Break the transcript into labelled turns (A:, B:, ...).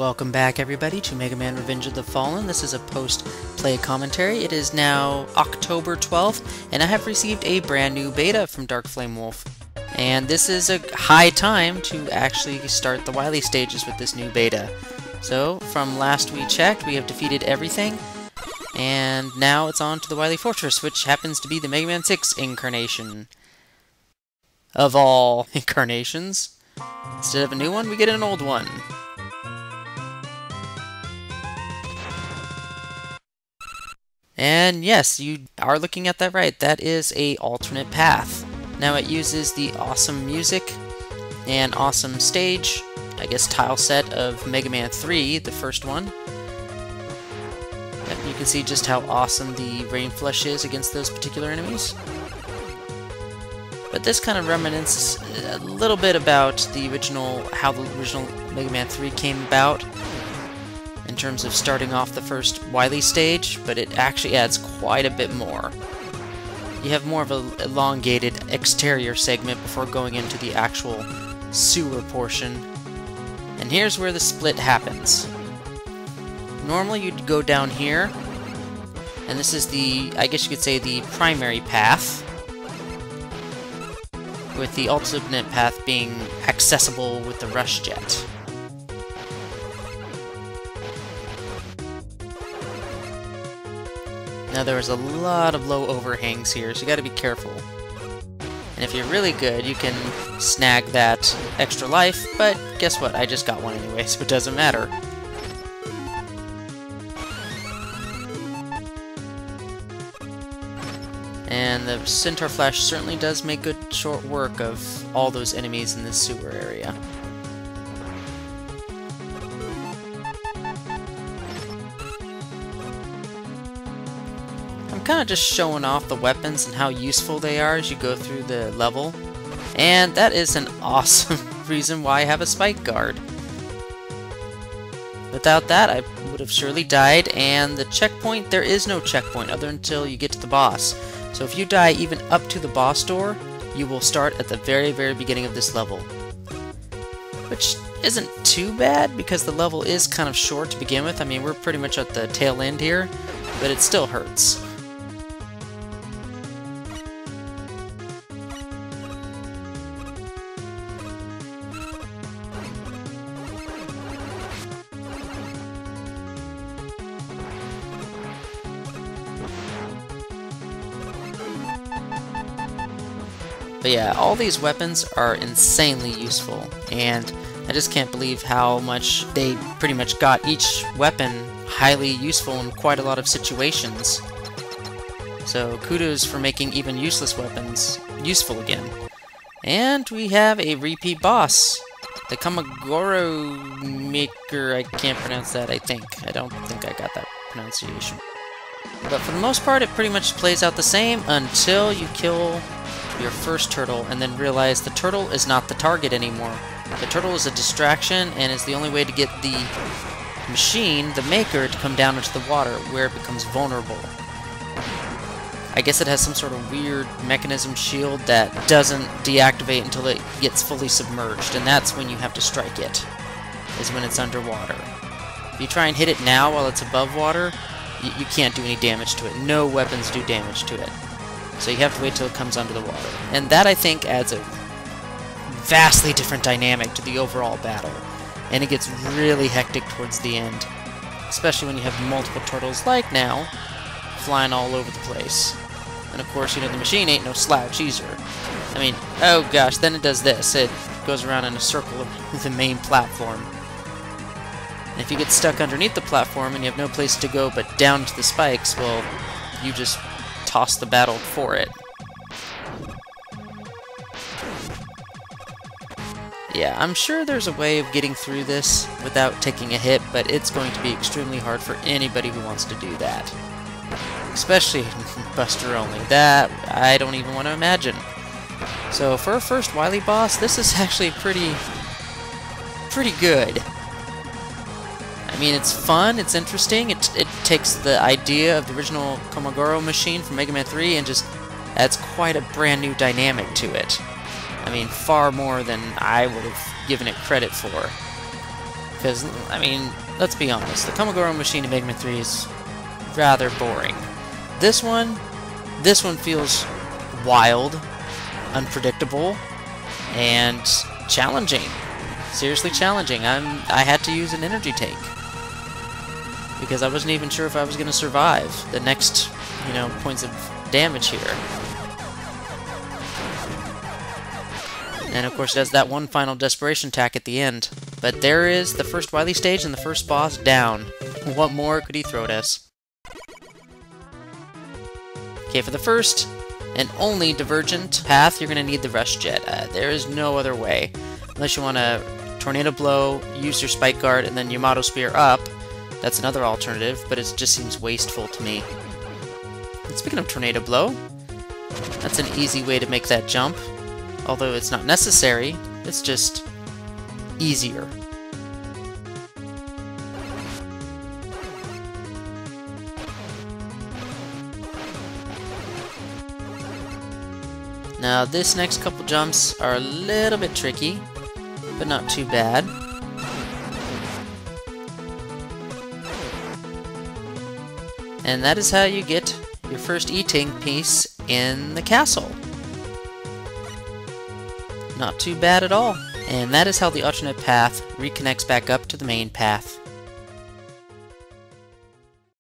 A: Welcome back everybody to Mega Man Revenge of the Fallen. This is a post-play commentary. It is now October 12th, and I have received a brand new beta from Dark Flame Wolf. And this is a high time to actually start the Wily stages with this new beta. So, from last we checked, we have defeated everything, and now it's on to the Wily Fortress, which happens to be the Mega Man 6 incarnation. Of all incarnations. Instead of a new one, we get an old one. And yes, you are looking at that right. That is a alternate path. Now it uses the awesome music and awesome stage, I guess tile set of Mega Man 3, the first one. Yep, you can see just how awesome the Rain Flush is against those particular enemies. But this kind of reminisces a little bit about the original, how the original Mega Man 3 came about, in terms of starting off the first Wily stage, but it actually adds quite a bit more. You have more of an elongated exterior segment before going into the actual sewer portion. And here's where the split happens. Normally you'd go down here, and this is the, I guess you could say, the primary path, with the alternate path being accessible with the Rush Jet. Now there's a lot of low overhangs here, so you gotta be careful. And if you're really good, you can snag that extra life, but guess what? I just got one anyway, so it doesn't matter. And the Centaur Flash certainly does make good short work of all those enemies in this sewer area. I'm kind of just showing off the weapons and how useful they are as you go through the level. And that is an awesome reason why I have a spike guard. Without that, I would have surely died, and the checkpoint, there is no checkpoint other until you get to the boss. So if you die even up to the boss door, you will start at the very, very beginning of this level. Which isn't too bad, because the level is kind of short to begin with. I mean, we're pretty much at the tail end here, but it still hurts. But yeah, all these weapons are insanely useful, and I just can't believe how much they pretty much got each weapon highly useful in quite a lot of situations. So kudos for making even useless weapons useful again. And we have a repeat boss, the Kamagoro Maker. I can't pronounce that, I think. I don't think I got that pronunciation. But for the most part, it pretty much plays out the same until you kill your first turtle and then realize the turtle is not the target anymore. The turtle is a distraction and is the only way to get the machine, the maker, to come down into the water where it becomes vulnerable. I guess it has some sort of weird mechanism shield that doesn't deactivate until it gets fully submerged, and that's when you have to strike it, is when it's underwater. If you try and hit it now while it's above water, you can't do any damage to it. No weapons do damage to it. So you have to wait till it comes under the water. And that, I think, adds a vastly different dynamic to the overall battle. And it gets really hectic towards the end. Especially when you have multiple turtles, like now, flying all over the place. And of course, you know, the machine ain't no slouch either. I mean, oh gosh, then it does this. It goes around in a circle of the main platform. And if you get stuck underneath the platform and you have no place to go but down to the spikes, well, you just toss the battle for it. Yeah, I'm sure there's a way of getting through this without taking a hit, but it's going to be extremely hard for anybody who wants to do that. Especially Buster only. That, I don't even want to imagine. So for a first Wily boss, this is actually pretty good. I mean, it's fun, it's interesting, it takes the idea of the original Komagoro machine from Mega Man 3 and just adds quite a brand new dynamic to it. I mean, far more than I would have given it credit for. Because, I mean, let's be honest, the Komagoro machine in Megaman 3 is rather boring. This one feels wild, unpredictable, and challenging. Seriously challenging. I had to use an energy tank because I wasn't even sure if I was going to survive the next, points of damage here. And of course it has that one final desperation attack at the end. But there is the first Wily stage and the first boss down. What more could he throw at us? Okay, for the first and only Divergent Path, you're going to need the Rush Jet. There is no other way. Unless you want to Tornado Blow, use your Spike Guard, and then Yamato Spear up. That's another alternative, but it just seems wasteful to me. And speaking of Tornado Blow, that's an easy way to make that jump. Although it's not necessary, it's just easier. Now this next couple jumps are a little bit tricky, but not too bad. And that is how you get your first eating piece in the castle. Not too bad at all. And that is how the alternate path reconnects back up to the main path.